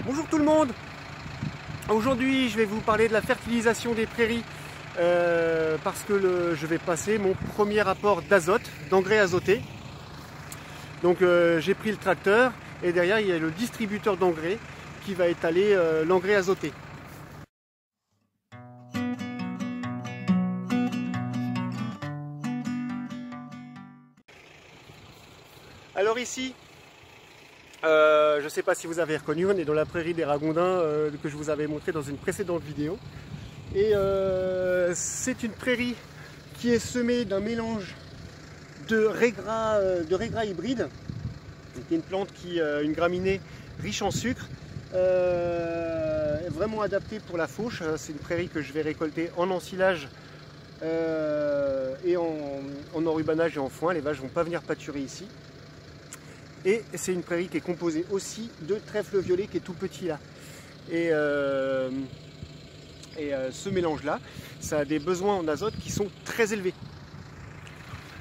Bonjour tout le monde. Aujourd'hui je vais vous parler de la fertilisation des prairies parce que je vais passer mon premier apport d'azote, d'engrais azoté. Donc j'ai pris le tracteur et derrière il y a le distributeur d'engrais qui va étaler l'engrais azoté. Alors ici, je ne sais pas si vous avez reconnu, on est dans la prairie des Ragondins que je vous avais montré dans une précédente vidéo. Et c'est une prairie qui est semée d'un mélange de régras hybride, qui est une plante une graminée riche en sucre, vraiment adaptée pour la fauche. C'est une prairie que je vais récolter en ensilage et en enrubanage et en foin. Les vaches ne vont pas venir pâturer ici. Et c'est une prairie qui est composée aussi de trèfle violet qui est tout petit là. Et ce mélange-là, ça a des besoins en azote qui sont très élevés.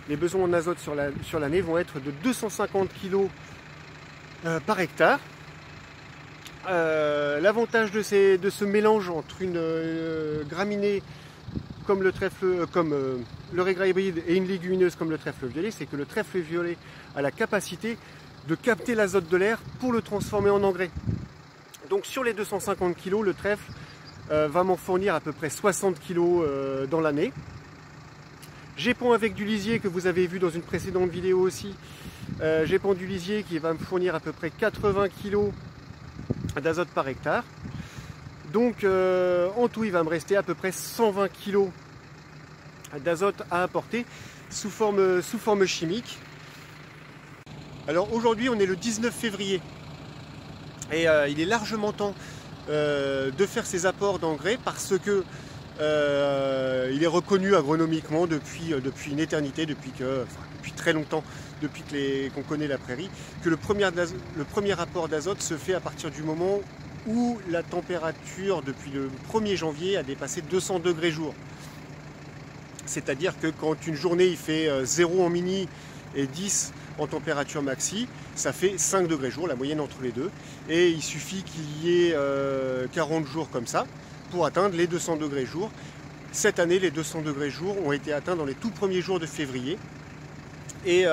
Les besoins en azote sur l'année vont être de 250 kg par hectare. L'avantage de ce mélange entre une graminée comme le régras hybride et une légumineuse comme le trèfle violet, c'est que le trèfle violet a la capacité de capter l'azote de l'air pour le transformer en engrais. Donc sur les 250 kg, le trèfle va m'en fournir à peu près 60 kg dans l'année. J'épand avec du lisier que vous avez vu dans une précédente vidéo aussi. J'épand du lisier qui va me fournir à peu près 80 kg d'azote par hectare. Donc en tout il va me rester à peu près 120 kg d'azote à apporter sous forme chimique. Alors aujourd'hui on est le 19 février et il est largement temps de faire ces apports d'engrais parce que il est reconnu agronomiquement depuis une éternité, depuis très longtemps, depuis qu'on connaît la prairie, que le premier apport d'azote se fait à partir du moment où la température depuis le 1er janvier a dépassé 200 degrés jour. C'est-à-dire que quand une journée il fait 0 en mini et 10 en température maxi, ça fait 5 degrés jour, la moyenne entre les deux. Et il suffit qu'il y ait 40 jours comme ça pour atteindre les 200 degrés jour. Cette année, les 200 degrés jour ont été atteints dans les tout premiers jours de février. Et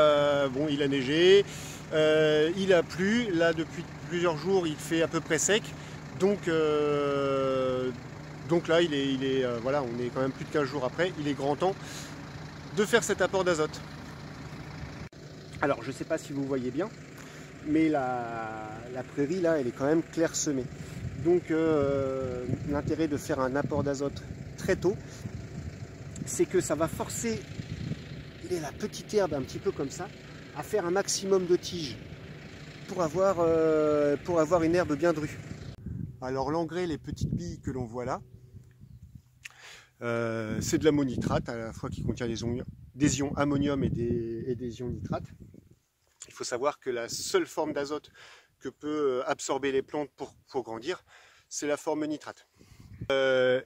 bon, il a neigé, il a plu. Là, depuis plusieurs jours, il fait à peu près sec. Donc là, voilà, on est quand même plus de 15 jours après. Il est grand temps de faire cet apport d'azote. Alors, je ne sais pas si vous voyez bien, mais la prairie, là, elle est quand même clairsemée. Donc, l'intérêt de faire un apport d'azote très tôt, c'est que ça va forcer la petite herbe, un petit peu comme ça, à faire un maximum de tiges pour avoir une herbe bien drue. Alors, l'engrais, les petites billes que l'on voit là, c'est de l'ammonitrate, à la fois qui contient des ions ammonium et des ions nitrates. Il faut savoir que la seule forme d'azote que peut absorber les plantes pour grandir, c'est la forme nitrate.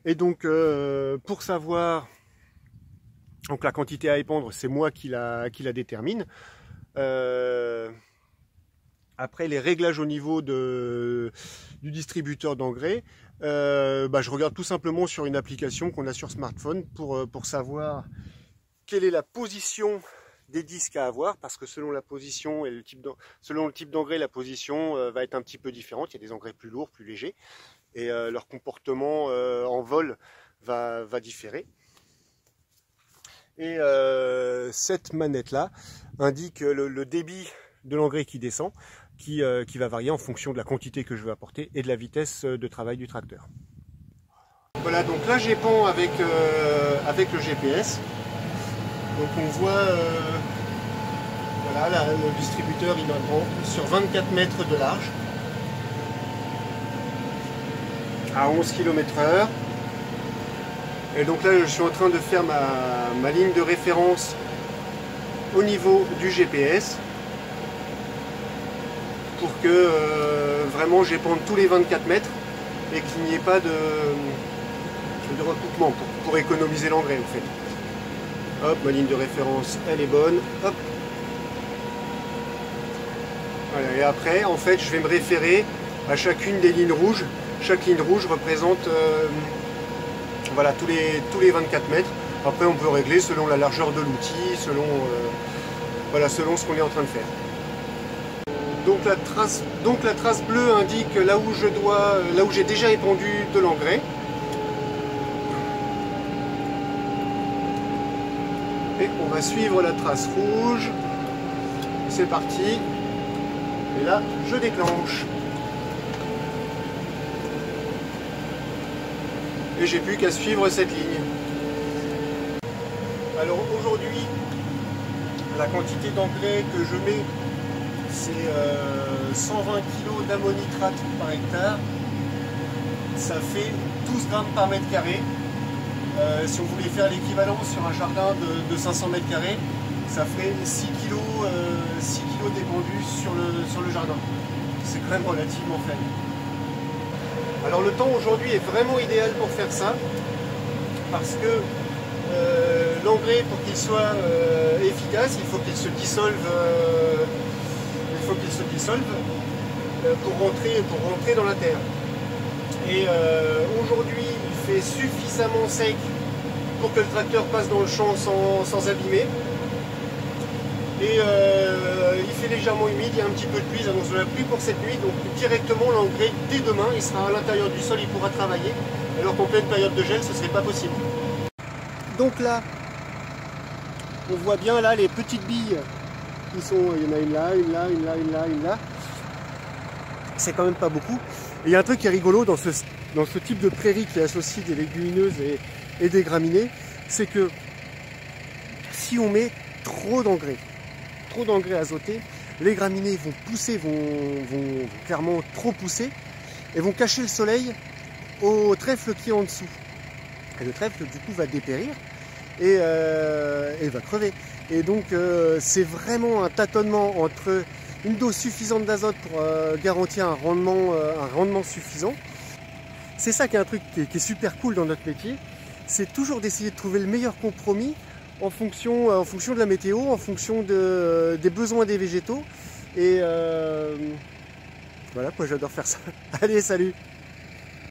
Et donc, pour savoir donc la quantité à épandre, c'est moi qui la détermine. Après, les réglages au niveau du distributeur d'engrais, je regarde tout simplement sur une application qu'on a sur smartphone pour savoir quelle est la position des disques à avoir, parce que selon la position et selon le type d'engrais, la position va être un petit peu différente. Il y a des engrais plus lourds, plus légers, et leur comportement en vol va différer. Et cette manette-là indique le débit de l'engrais qui descend, qui va varier en fonction de la quantité que je veux apporter et de la vitesse de travail du tracteur. Voilà, donc là j'épand avec le GPS. Donc on voit, voilà, là, le distributeur il m'apprend sur 24 mètres de large, à 11 km/h. Et donc là je suis en train de faire ma ligne de référence au niveau du GPS pour que vraiment j'épande tous les 24 mètres et qu'il n'y ait pas de recoupement pour économiser l'engrais en fait. Hop, ma ligne de référence, elle est bonne. Hop. Voilà, et après, en fait, je vais me référer à chacune des lignes rouges. Chaque ligne rouge représente voilà, tous les 24 mètres. Après on peut régler selon la largeur de l'outil, voilà, selon ce qu'on est en train de faire. Donc la trace bleue indique là où j'ai déjà épandu de l'engrais. Et on va suivre la trace rouge. C'est parti. Et là, je déclenche. Et j'ai plus qu'à suivre cette ligne. Alors aujourd'hui, la quantité d'engrais que je mets, c'est 120 kg d'ammonitrate par hectare. Ça fait 12 grammes par mètre carré. Si on voulait faire l'équivalent sur un jardin de 500 mètres carrés, ça ferait 6 kg dépendus sur le jardin. C'est quand même relativement faible. Alors le temps aujourd'hui est vraiment idéal pour faire ça, parce que l'engrais, pour qu'il soit efficace, il faut qu'il se dissolve, pour rentrer dans la terre. Et aujourd'hui, il fait suffisamment sec pour que le tracteur passe dans le champ sans abîmer. Et il fait légèrement humide, il y a un petit peu de pluie, ils annoncent de la pluie pour cette nuit, donc directement l'engrais dès demain, il sera à l'intérieur du sol, il pourra travailler, alors qu'en pleine période de gel, ce ne serait pas possible. Donc là, on voit bien là les petites billes qui sont, il y en a une là, une là, une là, une là, une là. C'est quand même pas beaucoup. Et il y a un truc qui est rigolo dans ce type de prairie qui associe des légumineuses et des graminées, c'est que si on met trop d'engrais azotés, les graminées vont pousser, vont clairement trop pousser et vont cacher le soleil au trèfle qui est en dessous. Et le trèfle du coup va dépérir et va crever. Et donc c'est vraiment un tâtonnement entre une dose suffisante d'azote pour garantir un rendement suffisant. C'est ça qui est un truc qui est super cool dans notre métier, c'est toujours d'essayer de trouver le meilleur compromis en fonction de la météo, en fonction des besoins des végétaux. Et voilà, moi j'adore faire ça. Allez, salut!